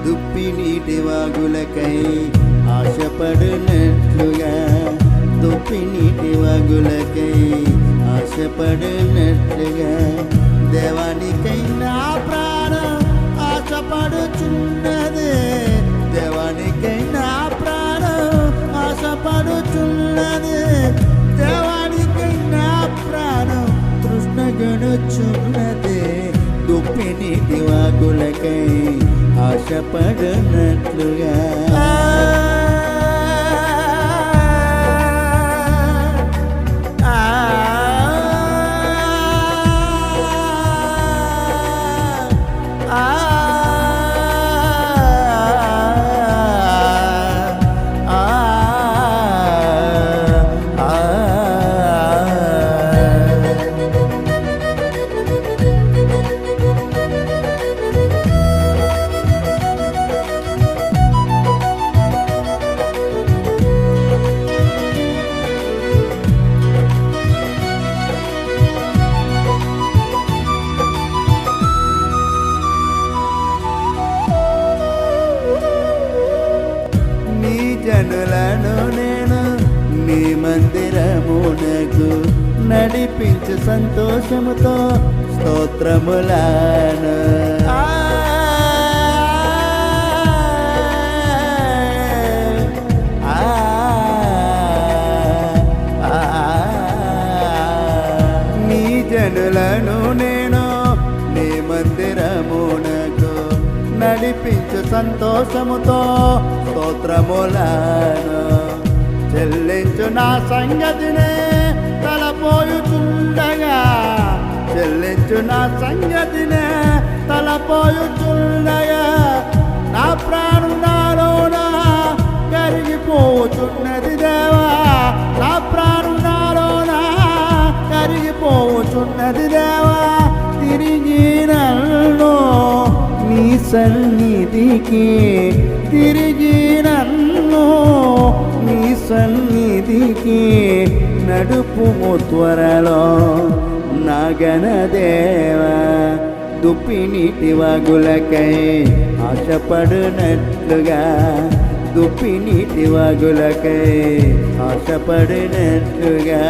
దుప్పి నీటి వాగులకై ఆశపడినట్లుగా దుప్పి నీటి వాగులకై ఆశపడినట్లుగా దేవానికై నా ప్రాణం ఆశపడుచున్నదే దేవానికై నా ప్రాణం ఆశపడుచున్నదే దేవానికై నా ప్రాణం తృష్ణగొనుచున్నదే దుప్పి నీటి వాగులకై ఆశపడినట్లుగా జనులను నేను నీ మందిరమునకు నడిపించు సంతోషముతో స్తోత్రములను నీ జనులను నేను నీ మందిరమునకు నడిపించు సంతోషముతో స్తోత్రములను చెల్లించు నా సంగతినే తలపోయుచుండగా చెల్లించు నా సంగతినే తలపోయుచుండగా నా ప్రాణం నాలోన కరిగిపోచున్నది దేవా నా ప్రాణం నాలోన కరిగిపోచున్నది దేవా తిరిగి నన్ను నీ సన్నిధికి తిరిగి నన్ను నీ సన్నిధికి నడుపుము త్వరలో నాగనదేవా దుప్పి నీటి వాగులకై ఆశపడినట్లుగా దుప్పి నీటి వాగులకై ఆశపడినట్లుగా